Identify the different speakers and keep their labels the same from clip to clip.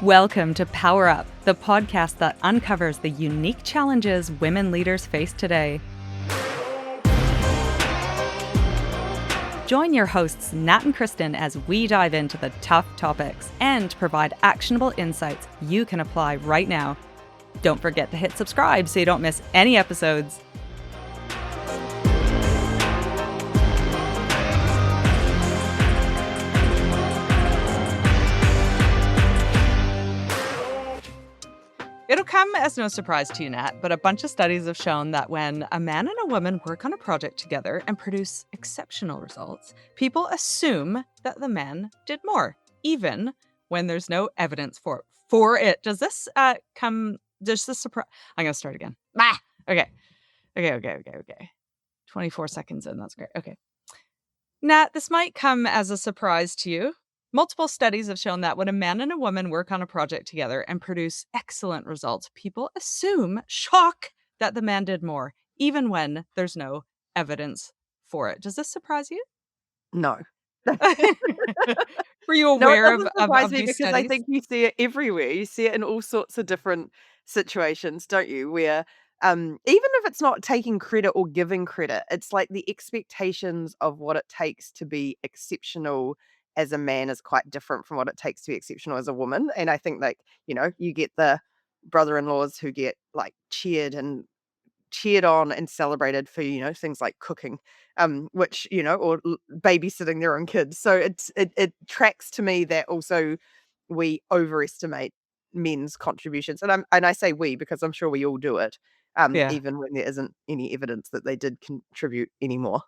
Speaker 1: Welcome to Power Up, the podcast that uncovers the unique challenges women leaders face today. Join your hosts, Nat and Kristen, as we dive into the tough topics and provide actionable insights you can apply right now. Don't forget to hit subscribe so you don't miss any episodes. It'll come as no surprise to you, Nat, but a bunch of studies have shown that when a man and a woman work on a project together and produce exceptional results, people assume that the man did more, even when there's no evidence for it. Does this surprise? I'm going to start again. Okay. 24 seconds in, that's great. Okay. Nat, this might come as a surprise to you. Multiple studies have shown that when a man and a woman work on a project together and produce excellent results, people assume, that the man did more, even when there's no evidence for it. Does this surprise you?
Speaker 2: No.
Speaker 1: Were you
Speaker 2: No, it
Speaker 1: aware
Speaker 2: doesn't surprise
Speaker 1: of
Speaker 2: me
Speaker 1: these
Speaker 2: because
Speaker 1: studies?
Speaker 2: I think you see it everywhere. You see it in all sorts of different situations, don't you? Where even if it's not taking credit or giving credit, it's like the expectations of what it takes to be exceptional as a man is quite different from what it takes to be exceptional as a woman. And I think like, you get the brother-in-laws who get like cheered on and celebrated for, things like cooking, which, or babysitting their own kids. So it tracks to me that also we overestimate men's contributions. And I say we because I'm sure we all do it,
Speaker 1: Yeah.
Speaker 2: even when there isn't any evidence that they did contribute anymore.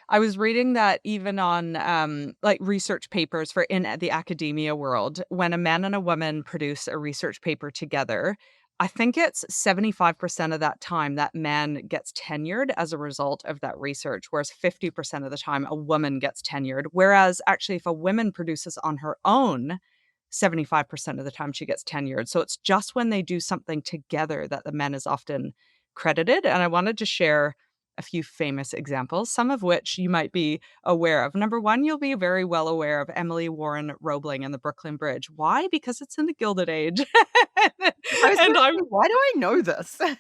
Speaker 1: I was reading that even on research papers for in the academia world, when a man and a woman produce a research paper together, I think it's 75% of that time that man gets tenured as a result of that research, whereas 50% of the time a woman gets tenured. Whereas actually, if a woman produces on her own, 75% of the time she gets tenured. So it's just when they do something together that the men is often credited. And I wanted to share a few famous examples, some of which you might be aware of. Number one, you'll be very well aware of Emily Warren Roebling and the Brooklyn Bridge. Why? Because it's in the Gilded Age.
Speaker 2: I was
Speaker 1: And
Speaker 2: gonna
Speaker 1: I'm
Speaker 2: say, why do I know this? I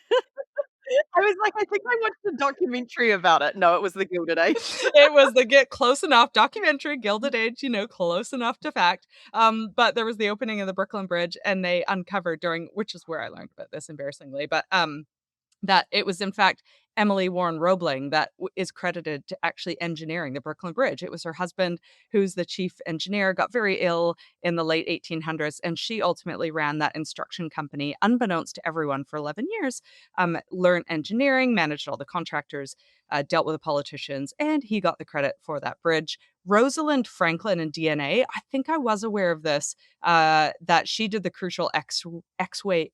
Speaker 2: was like, I think I watched a documentary about it. No, it was the Gilded Age.
Speaker 1: it was the Get Close Enough documentary, Gilded Age, close enough to fact. But there was the opening of the Brooklyn Bridge, and they uncovered which is where I learned about this embarrassingly, but that it was in fact Emily Warren Roebling that is credited to actually engineering the Brooklyn Bridge. It was her husband, who's the chief engineer, got very ill in the late 1800s, and she ultimately ran that instruction company, unbeknownst to everyone, for 11 years. Learned engineering, managed all the contractors, dealt with the politicians, and he got the credit for that bridge. Rosalind Franklin in DNA, I think I was aware of this, that she did the crucial X-ray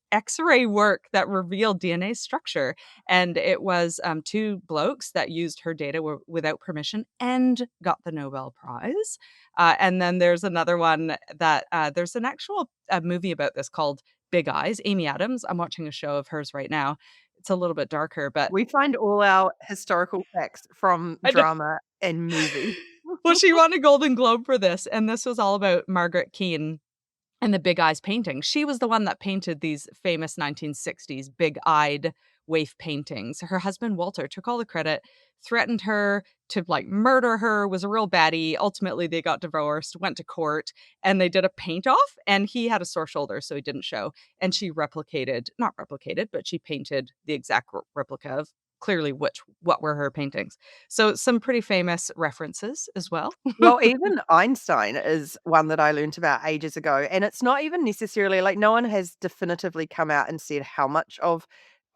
Speaker 1: work that revealed DNA structure. And it was two blokes that used her data without permission and got the Nobel Prize. And then there's another one that there's an actual movie about this called Big Eyes. Amy Adams, I'm watching a show of hers right now. It's a little bit darker, but
Speaker 2: We find all our historical facts from
Speaker 1: I know.
Speaker 2: drama and movies.
Speaker 1: Well, she won a Golden Globe for this, and this was all about Margaret Keane and the Big Eyes painting. She was the one that painted these famous 1960s big-eyed waif paintings. Her husband, Walter, took all the credit, threatened her to murder her, was a real baddie. Ultimately, they got divorced, went to court, and they did a paint off, and he had a sore shoulder, so he didn't show. And she not replicated, but she painted the exact replica of clearly what were her paintings. So some pretty famous references as well.
Speaker 2: Well, even Einstein is one that I learnt about ages ago, and it's not even necessarily like no one has definitively come out and said how much of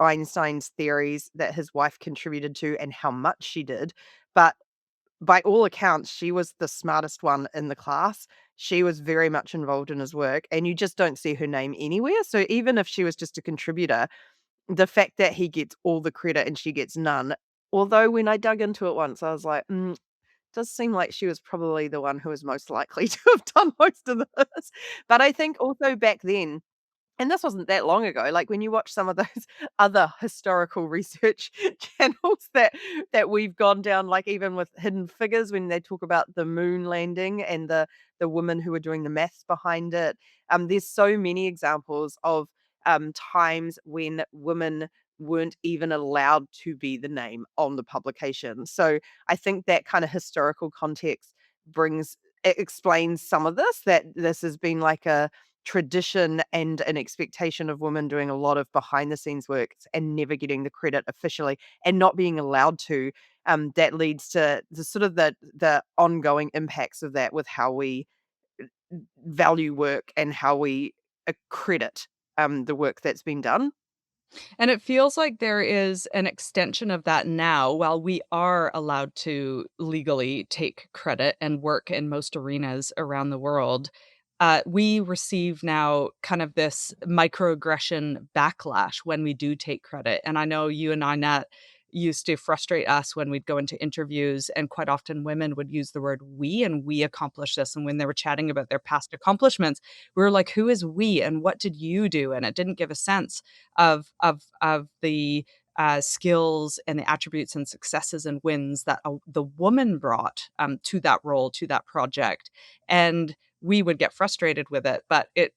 Speaker 2: Einstein's theories that his wife contributed to and how much she did, but by all accounts, she was the smartest one in the class. She was very much involved in his work, and you just don't see her name anywhere. So even if she was just a contributor, the fact that he gets all the credit and she gets none, although when I dug into it once, I was like, does seem like she was probably the one who was most likely to have done most of this. But I think also back then, and this wasn't that long ago, like, when you watch some of those other historical research channels that we've gone down, like, even with Hidden Figures, when they talk about the moon landing and the women who were doing the maths behind it, there's so many examples of, times when women weren't even allowed to be the name on the publication. So, I think that kinda historical context brings it explains some of this, that this has been like a tradition and an expectation of women doing a lot of behind the scenes work and never getting the credit officially and not being allowed to, that leads to the sort of the ongoing impacts of that with how we value work and how we accredit, the work that's been done.
Speaker 1: And it feels like there is an extension of that now. While we are allowed to legally take credit and work in most arenas around the world, we receive now kind of this microaggression backlash when we do take credit. And I know you and I, Nat, used to frustrate us when we'd go into interviews, and quite often women would use the word we, and we accomplished this. And when they were chatting about their past accomplishments, we were like, who is we and what did you do? And it didn't give a sense of the skills and the attributes and successes and wins that the woman brought to that role, to that project, and we would get frustrated with it. But it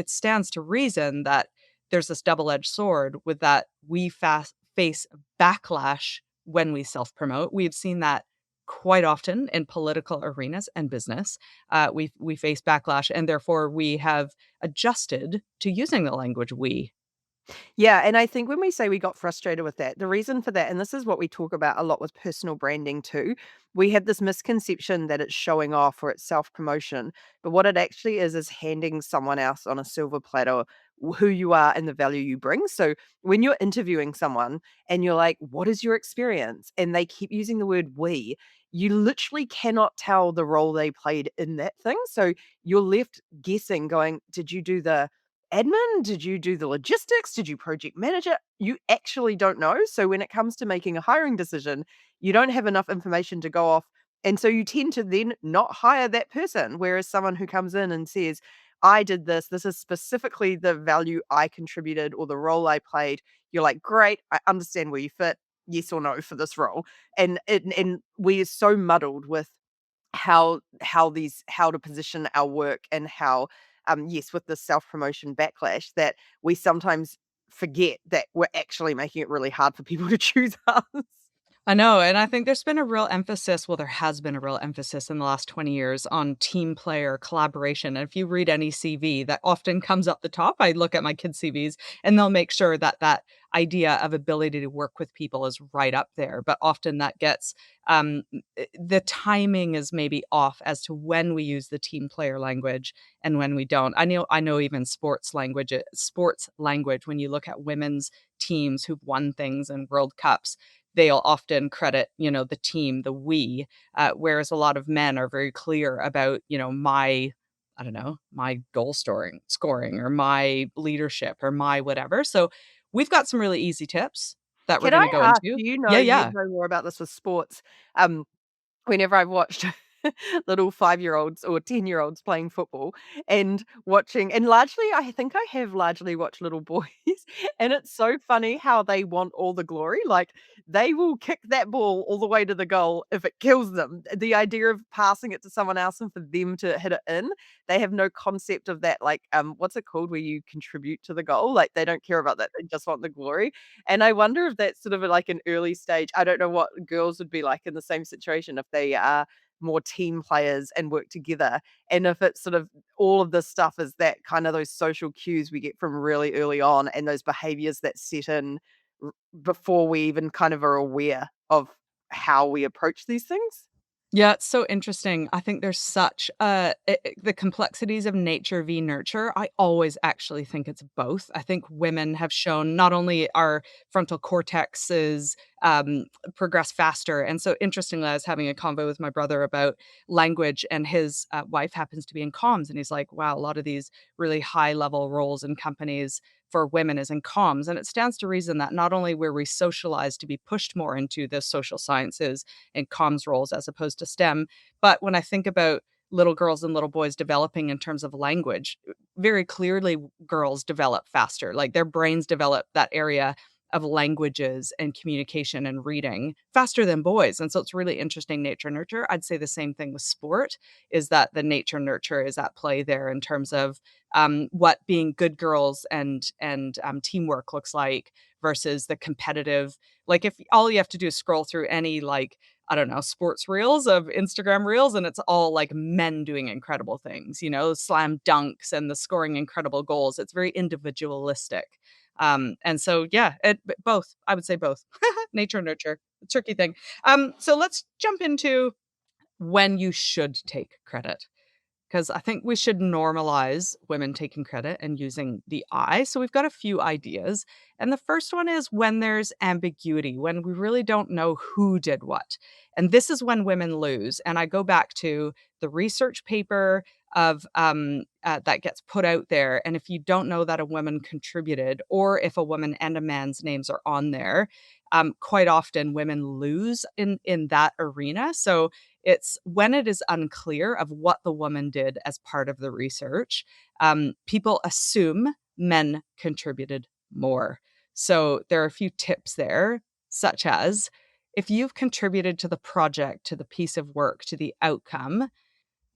Speaker 1: stands to reason that there's this double edged sword with that we face backlash when we self promote. We've seen that quite often in political arenas and business. We face backlash, and therefore we have adjusted to using the language we.
Speaker 2: Yeah, and I think when we say we got frustrated with that, the reason for that, and this is what we talk about a lot with personal branding too, we have this misconception that it's showing off or it's self promotion. But what it actually is handing someone else on a silver platter who you are and the value you bring. So when you're interviewing someone and you're like, what is your experience? And they keep using the word we, you literally cannot tell the role they played in that thing. So you're left guessing, going, did you do the admin? Did you do the logistics? Did you project manage it? You actually don't know. So when it comes to making a hiring decision, you don't have enough information to go off. And so you tend to then not hire that person. Whereas someone who comes in and says, I did this, this is specifically the value I contributed or the role I played, you're like, great, I understand where you fit, yes or no for this role. And we are so muddled with how to position our work and how, yes, with the self-promotion backlash, that we sometimes forget that we're actually making it really hard for people to choose us.
Speaker 1: I know, and I think there's been a real emphasis, well, there has been a real emphasis in the last 20 years on team player collaboration. And if you read any CV, that often comes up the top. I look at my kids' CVs and they'll make sure that that idea of ability to work with people is right up there. But often that gets the timing is maybe off as to when we use the team player language and when we don't. I know even sports language, when you look at women's teams who've won things in World Cups, they'll often credit, the team, the we, whereas a lot of men are very clear about, my, I don't know, my goal scoring or my leadership or my whatever. So we've got some really easy tips that we're
Speaker 2: Can
Speaker 1: going
Speaker 2: I
Speaker 1: to go
Speaker 2: ask,
Speaker 1: into.
Speaker 2: do you know,
Speaker 1: Yeah,
Speaker 2: you'd
Speaker 1: yeah.
Speaker 2: know more about this with sports, um, whenever I've watched little 5-year-olds or 10-year-olds playing football and watching, and largely I think I have largely watched little boys, and it's so funny how they want all the glory, like, they will kick that ball all the way to the goal if it kills them. The idea of passing it to someone else and for them to hit it in, they have no concept of that, like, what's it called where you contribute to the goal? Like, they don't care about that, they just want the glory, and I wonder if that's sort of like an early stage. I don't know what girls would be like in the same situation if they are more team players and work together. And if it's sort of all of this stuff is that kind of those social cues we get from really early on and those behaviors that set in before we even kind of are aware of how we approach these things.
Speaker 1: Yeah, it's so interesting. I think there's such the complexities of nature v nurture. I always actually think it's both. I think women have shown not only our frontal cortexes progress faster, and so interestingly, I was having a convo with my brother about language, and his wife happens to be in comms, and he's like, "Wow, a lot of these really high level roles in companies." For women is in comms. And it stands to reason that not only were we socialized to be pushed more into the social sciences and comms roles as opposed to STEM. But when I think about little girls and little boys developing in terms of language. Very clearly, girls develop faster. Like their brains develop that area of languages and communication and reading faster than boys. And so it's really interesting nature nurture. I'd say the same thing with sport is that the nature nurture is at play there in terms of what being good girls and teamwork looks like versus the competitive. Like if all you have to do is scroll through any like I don't know, sports reels of Instagram reels, and it's all like men doing incredible things, slam dunks and the scoring incredible goals. It's very individualistic. And so, yeah, both. I would say both. Nature and nurture, tricky thing. So let's jump into when you should take credit. Because I think we should normalize women taking credit and using the I. So we've got a few ideas. And the first one is when there's ambiguity, when we really don't know who did what. And this is when women lose. And I go back to the research paper of that gets put out there. And if you don't know that a woman contributed, or if a woman and a man's names are on there, quite often women lose in that arena. So it's when it is unclear of what the woman did as part of the research, people assume men contributed more. So there are a few tips there, such as if you've contributed to the project, to the piece of work, to the outcome,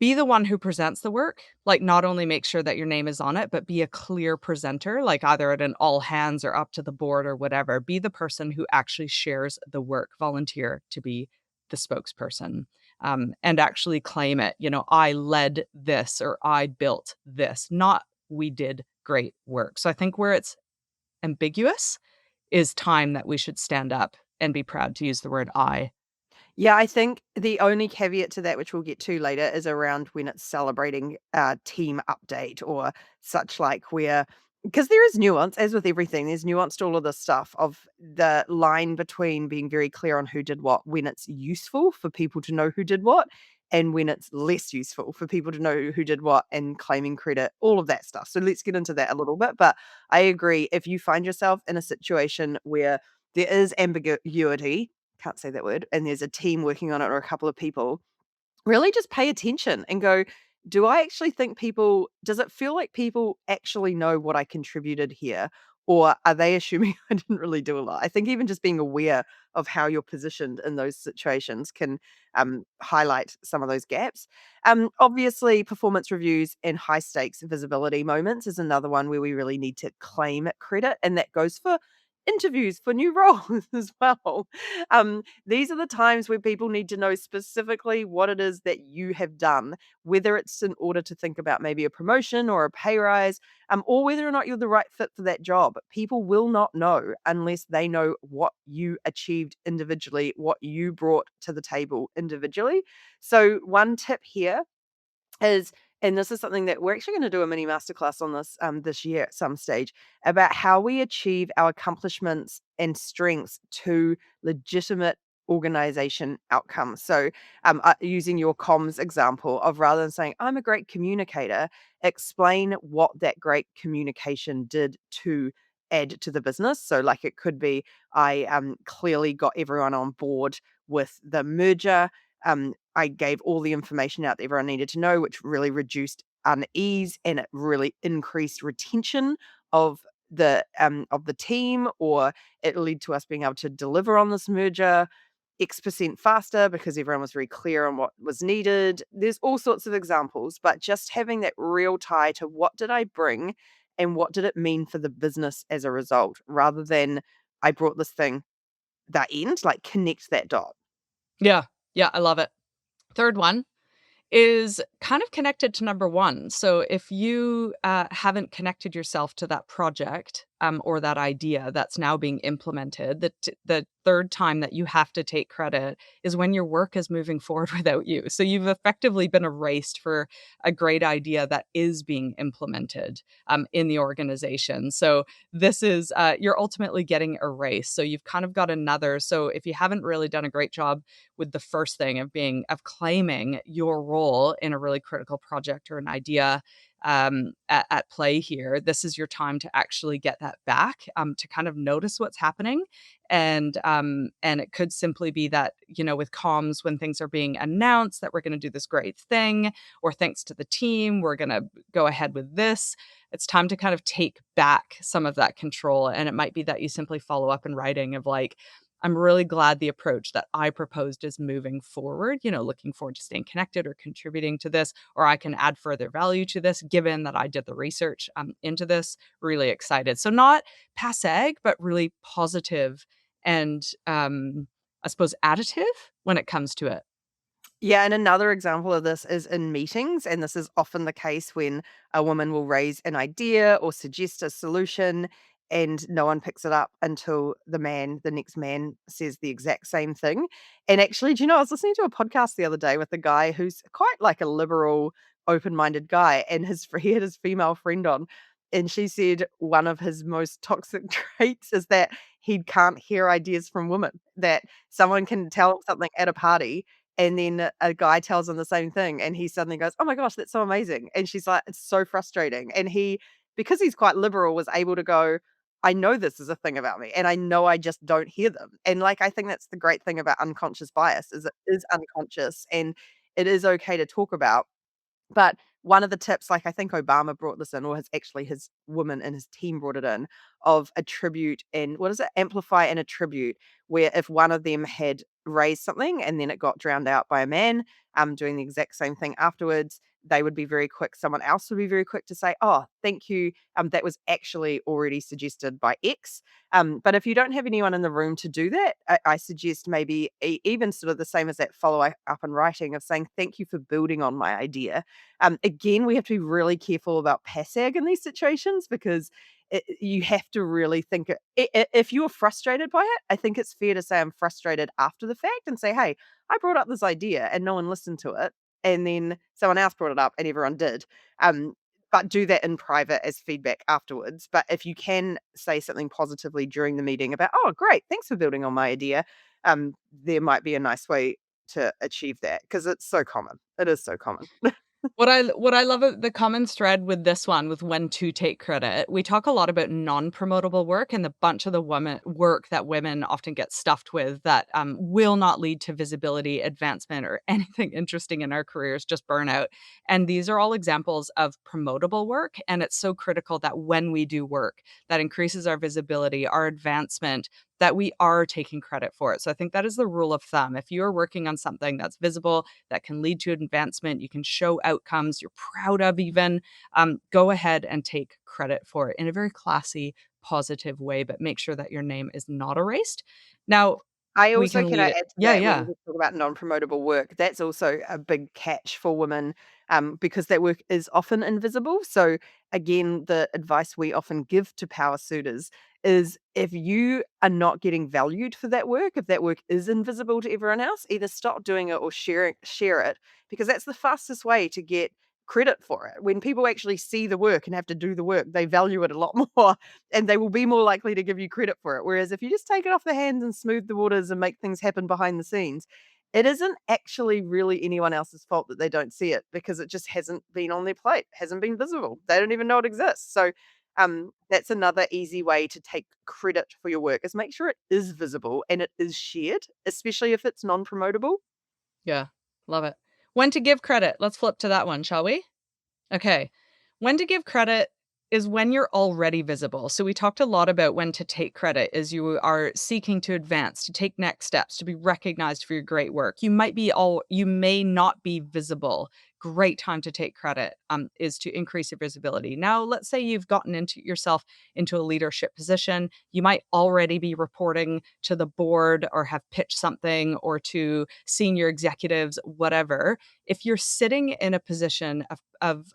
Speaker 1: be the one who presents the work. Like, not only make sure that your name is on it, but be a clear presenter, like either at an all hands or up to the board or whatever. Be the person who actually shares the work. Volunteer to be the spokesperson and actually claim it. I led this or I built this, not we did great work. So I think where it's ambiguous is time that we should stand up and be proud to use the word I.
Speaker 2: Yeah, I think the only caveat to that, which we'll get to later, is around when it's celebrating a team update or such like where because there is nuance, as with everything, there's nuance to all of this stuff of the line between being very clear on who did what when it's useful for people to know who did what, and when it's less useful for people to know who did what and claiming credit, all of that stuff. So let's get into that a little bit. But I agree, if you find yourself in a situation where there is ambiguity, can't say that word, and there's a team working on it or a couple of people, really just pay attention and go, do I actually think people, does it feel like people actually know what I contributed here? Or are they assuming I didn't really do a lot? I think even just being aware of how you're positioned in those situations can highlight some of those gaps. Obviously, performance reviews and high stakes visibility moments is another one where we really need to claim credit. And that goes for interviews for new roles as well. These are the times where people need to know specifically what it is that you have done, whether it's in order to think about maybe a promotion or a pay rise, or whether or not you're the right fit for that job. People will not know unless they know what you achieved individually, what you brought to the table individually. So, one tip here is, and this is something that we're actually going to do a mini masterclass on this year at some stage, about how we achieve our accomplishments and strengths to legitimate organization outcomes. So using your comms example of, rather than saying I'm a great communicator, explain what that great communication did to add to the business. So like it could be, I clearly got everyone on board with the merger. I gave all the information out that everyone needed to know, which really reduced unease and it really increased retention of the team, or it led to us being able to deliver on this merger X% faster because everyone was very clear on what was needed. There's all sorts of examples, but just having that real tie to what did I bring and what did it mean for the business as a result, rather than I brought this thing, that end, like connect that dot.
Speaker 1: Yeah. Yeah. I love it. Third one is kind of connected to number one. So if you haven't connected yourself to that project or that idea that's now being implemented, the third time that you have to take credit is when your work is moving forward without you. So you've effectively been erased for a great idea that is being implemented in the organization. So this is, you're ultimately getting erased. So you've kind of got another. So if you haven't really done a great job with the first thing of claiming your role in a really critical project or an idea, at play here. This is your time to actually get that back, to kind of notice what's happening. And it could simply be that, with comms, when things are being announced that we're going to do this great thing, or thanks to the team, we're going to go ahead with this. It's time to kind of take back some of that control. And it might be that you simply follow up in writing of like, I'm really glad the approach that I proposed is moving forward, looking forward to staying connected or contributing to this, or I can add further value to this, given that I did the research into this. Really excited. So not passe, but really positive and I suppose additive when it comes to it.
Speaker 2: Yeah, and another example of this is in meetings, and this is often the case when a woman will raise an idea or suggest a solution, and no one picks it up until the next man, says the exact same thing. And actually, do you know, I was listening to a podcast the other day with a guy who's quite like a liberal, open-minded guy, and he had his female friend on, and she said one of his most toxic traits is that he can't hear ideas from women. That someone can tell him something at a party, and then a guy tells him the same thing, and he suddenly goes, "Oh my gosh, that's so amazing." And she's like, "It's so frustrating." And because he's quite liberal, was able to go, "I know this is a thing about me, and I know I just don't hear them." And, like, I think that's the great thing about unconscious bias is it is unconscious, and it is okay to talk about. But one of the tips, like I think Obama brought this in, or his woman in his team brought it in, of attribute and what is it? Amplify and attribute, where if one of them had raised something and then it got drowned out by a man, doing the exact same thing afterwards, they would be very quick. Someone else would be very quick to say, "Oh, thank you. That was actually already suggested by X." But if you don't have anyone in the room to do that, I suggest maybe even sort of the same as that follow up in writing of saying, "Thank you for building on my idea." Again, we have to be really careful about PASAG in these situations because you have to really think if you're frustrated by it, I think it's fair to say I'm frustrated after the fact and say, "Hey, I brought up this idea and no one listened to it, and then someone else brought it up and everyone did." Um, but do that in private as feedback afterwards. But if you can say something positively during the meeting about, "Oh, great, thanks for building on my idea," there might be a nice way to achieve that because it's so common. It is so common.
Speaker 1: What I love about the common thread with this one, with when to take credit, we talk a lot about non-promotable work and the bunch of the women work that women often get stuffed with that will not lead to visibility, advancement, or anything interesting in our careers, just burnout. And these are all examples of promotable work. And it's so critical that when we do work that increases our visibility, our advancement, that we are taking credit for it. So I think that is the rule of thumb. If you're working on something that's visible, that can lead to advancement, you can show outcomes you're proud of, even, go ahead and take credit for it in a very classy, positive way, but make sure that your name is not erased. Now,
Speaker 2: I
Speaker 1: we
Speaker 2: also
Speaker 1: can
Speaker 2: can I
Speaker 1: lead it.
Speaker 2: add to
Speaker 1: Yeah,
Speaker 2: that when
Speaker 1: yeah.
Speaker 2: we talk about non-promotable work, that's also a big catch for women, because that work is often invisible. So again, the advice we often give to power suitors is if you are not getting valued for that work, if that work is invisible to everyone else, either stop doing it or share it, because that's the fastest way to get credit for it. When people actually see the work and have to do the work, they value it a lot more and they will be more likely to give you credit for it. Whereas if you just take it off the hands and smooth the waters and make things happen behind the scenes, it isn't actually really anyone else's fault that they don't see it because it just hasn't been on their plate, hasn't been visible. They don't even know it exists. So that's another easy way to take credit for your work is make sure it is visible and it is shared, especially if it's non-promotable.
Speaker 1: Yeah. Love it. When to give credit. Let's flip to that one, shall we? Okay. When to give credit is when you're already visible. So we talked a lot about when to take credit as you are seeking to advance, to take next steps, to be recognized for your great work. You may not be visible. Great time to take credit is to increase your visibility. Now, let's say you've gotten into yourself into a leadership position. You might already be reporting to the board or have pitched something or to senior executives, whatever. If you're sitting in a position of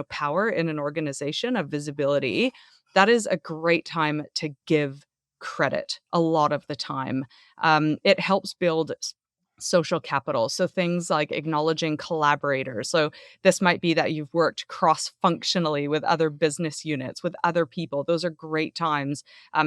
Speaker 1: power in an organization, of visibility, that is a great time to give credit a lot of the time. It helps build social capital. So things like acknowledging collaborators. So this might be that you've worked cross functionally with other business units, with other people. Those are great times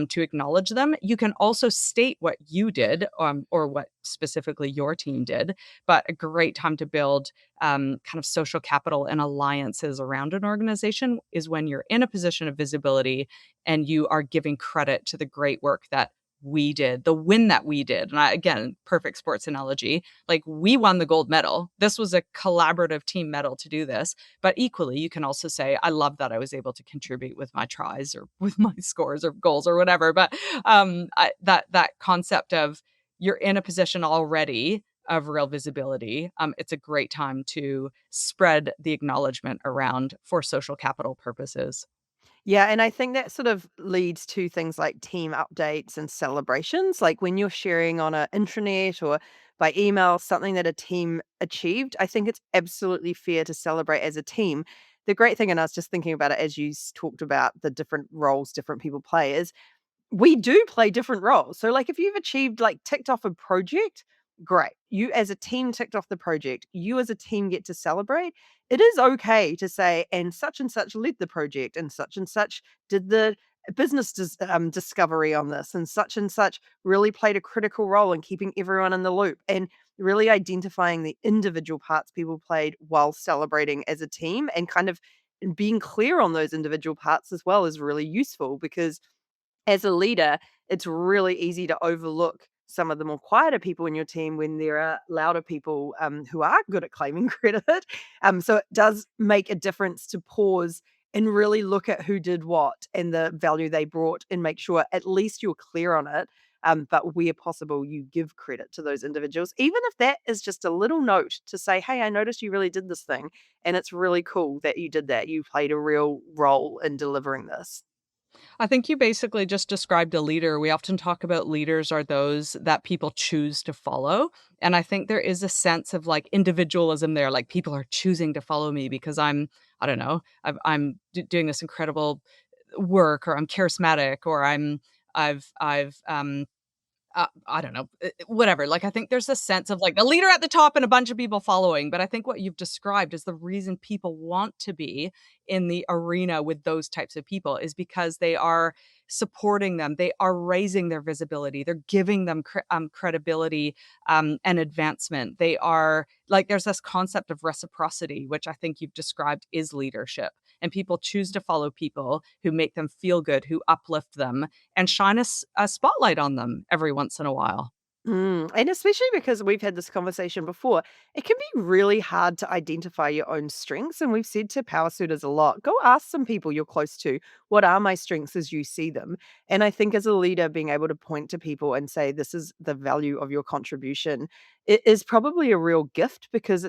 Speaker 1: to acknowledge them. You can also state what you did or what specifically your team did, but a great time to build kind of social capital and alliances around an organization is when you're in a position of visibility and you are giving credit to the great work that we did, the win that we did. And again, perfect sports analogy. Like we won the gold medal. This was a collaborative team medal to do this. But equally, you can also say, I love that I was able to contribute with my tries or with my scores or goals or whatever. But that concept of you're in a position already of real visibility. It's a great time to spread the acknowledgement around for social capital purposes.
Speaker 2: Yeah, and I think that sort of leads to things like team updates and celebrations. Like when you're sharing on a intranet or by email something that a team achieved, I think it's absolutely fair to celebrate as a team. The great thing, and I was just thinking about it as you talked about the different roles different people play, is we do play different roles. So, like, if you've achieved, like, ticked off a project, great. You as a team ticked off the project. You as a team get to celebrate. It is okay to say, and such led the project, and such did the business discovery on this, and such really played a critical role in keeping everyone in the loop. And really identifying the individual parts people played while celebrating as a team and kind of being clear on those individual parts as well is really useful because as a leader, it's really easy to overlook some of the more quieter people in your team when there are louder people who are good at claiming credit. So it does make a difference to pause and really look at who did what and the value they brought and make sure at least you're clear on it. But where possible, you give credit to those individuals, even if that is just a little note to say, hey, I noticed you really did this thing. And it's really cool that you did that. You played a real role in delivering this.
Speaker 1: I think you basically just described a leader. We often talk about leaders are those that people choose to follow. And I think there is a sense of like individualism there. Like people are choosing to follow me because I don't know, doing this incredible work or I'm charismatic or I've I don't know, whatever. Like, I think there's a sense of like a leader at the top and a bunch of people following. But I think what you've described is the reason people want to be in the arena with those types of people is because they are supporting them. They are raising their visibility. They're giving them credibility and advancement. They are like, there's this concept of reciprocity, which I think you've described is leadership. And people choose to follow people who make them feel good, who uplift them, and shine a spotlight on them every once in a while.
Speaker 2: And especially because we've had this conversation before, it can be really hard to identify your own strengths. And we've said to power suitors a lot, go ask some people you're close to, what are my strengths as you see them? And I think as a leader, being able to point to people and say, this is the value of your contribution, it is probably a real gift because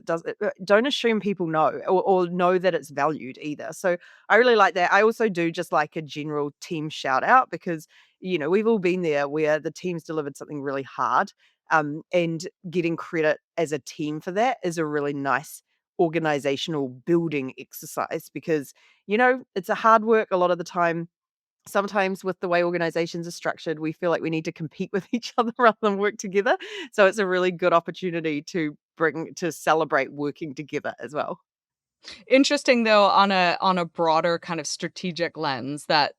Speaker 2: don't assume people know or know that it's valued either. So I really like that. I also do just like a general team shout out because we've all been there where the team's delivered something really hard, and getting credit as a team for that is a really nice organizational building exercise because, it's a hard work a lot of the time. Sometimes with the way organizations are structured, we feel like we need to compete with each other rather than work together. So it's a really good opportunity to celebrate working together as well.
Speaker 1: Interesting though, on a broader kind of strategic lens that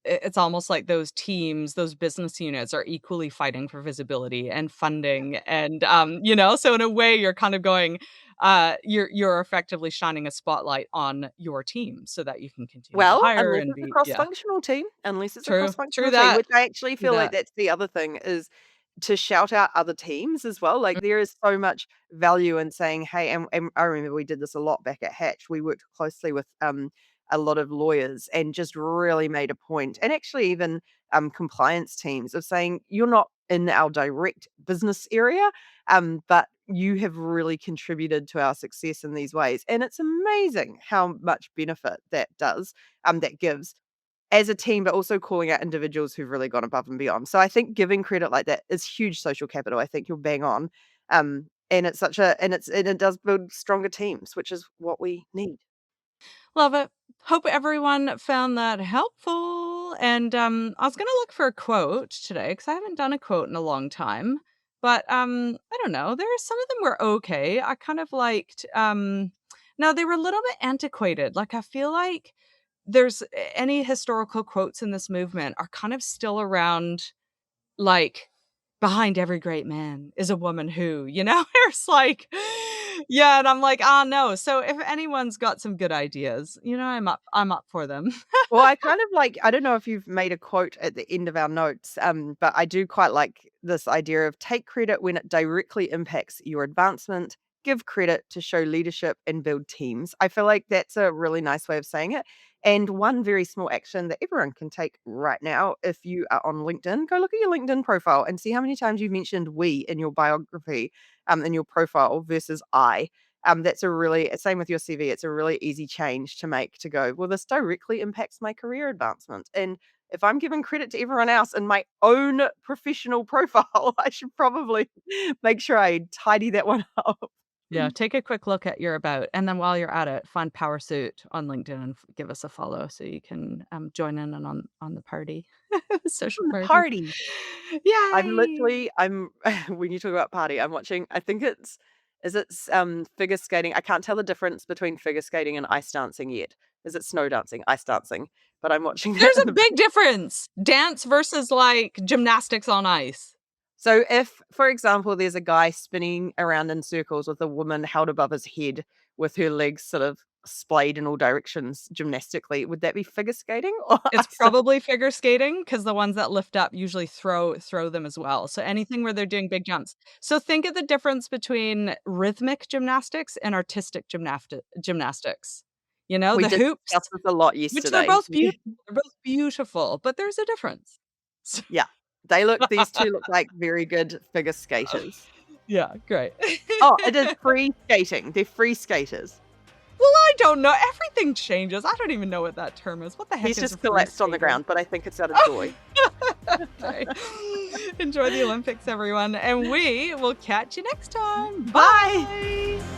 Speaker 1: it's almost like those teams, those business units are equally fighting for visibility and funding and, so in a way you're kind of going, you're effectively shining a spotlight on your team so that you can continue to
Speaker 2: Well,
Speaker 1: hire and be yeah.
Speaker 2: unless it's a
Speaker 1: True, true
Speaker 2: cross-functional team,
Speaker 1: that,
Speaker 2: which I actually
Speaker 1: true
Speaker 2: feel like
Speaker 1: that.
Speaker 2: that's the other thing is to shout out other teams as well. Like there is so much value in saying, "Hey," and I remember we did this a lot back at Hatch. We worked closely with a lot of lawyers and just really made a point, and actually even compliance teams of saying, "You're not in our direct business area, but you have really contributed to our success in these ways." And it's amazing how much benefit that gives as a team, but also calling out individuals who've really gone above and beyond. So I think giving credit like that is huge social capital. I think you're bang on. And it's such a and it does build stronger teams, which is what we need.
Speaker 1: Love it. Hope everyone found that helpful. And I was going to look for a quote today because I haven't done a quote in a long time. But, I don't know, some of them were okay. I kind of liked, no, they were a little bit antiquated. Like, I feel like there's any historical quotes in this movement are kind of still around, like, "Behind every great man is a woman who," you know? It's like yeah, and I'm like, "Ah, no." So if anyone's got some good ideas, I'm up for them.
Speaker 2: Well, I kind of like I don't know if you've made a quote at the end of our notes, but I do quite like this idea of take credit when it directly impacts your advancement, give credit to show leadership and build teams. I feel like that's a really nice way of saying it. And one very small action that everyone can take right now, if you are on LinkedIn, go look at your LinkedIn profile and see how many times you've mentioned we in your biography, in your profile versus I. That's a really same with your CV. It's a really easy change to make to go, well, this directly impacts my career advancement. And if I'm giving credit to everyone else in my own professional profile, I should probably make sure I tidy that one up.
Speaker 1: Yeah, take a quick look at your about, and then while you're at it, find Power Suit on LinkedIn and give us a follow so you can, join in on the party, social
Speaker 2: The
Speaker 1: party.
Speaker 2: party.
Speaker 1: Yay!
Speaker 2: I'm when you talk about party, I'm watching I think figure skating. I can't tell the difference between figure skating and ice dancing yet. Is it snow dancing? Ice dancing. But I'm watching that
Speaker 1: There's
Speaker 2: in
Speaker 1: a
Speaker 2: the
Speaker 1: big difference. Dance versus, like, gymnastics on ice.
Speaker 2: So if, for example, there's a guy spinning around in circles with a woman held above his head with her legs sort of splayed in all directions gymnastically, would that be figure skating or
Speaker 1: It's
Speaker 2: ice dancing?
Speaker 1: probably figure skating because the ones that lift up usually throw them as well, so anything where they're doing big jumps. So think of the difference between rhythmic gymnastics and artistic gymnastics. You know,
Speaker 2: We
Speaker 1: the
Speaker 2: did discuss
Speaker 1: hoops,
Speaker 2: this a lot
Speaker 1: which they're
Speaker 2: yesterday.
Speaker 1: both they're both beautiful, but there's a difference. So
Speaker 2: Yeah. These 2 look like very good figure skaters.
Speaker 1: yeah, great.
Speaker 2: Oh, it is free skating. They're free skaters.
Speaker 1: Well, I don't know, everything changes, I don't even know what that term is. What the heck
Speaker 2: He's
Speaker 1: is a
Speaker 2: just
Speaker 1: free
Speaker 2: collapsed on the
Speaker 1: skater?
Speaker 2: ground, but I think it's out of joy.
Speaker 1: Okay. Enjoy the Olympics, everyone, and we will catch you next time.
Speaker 2: Bye.
Speaker 1: Bye.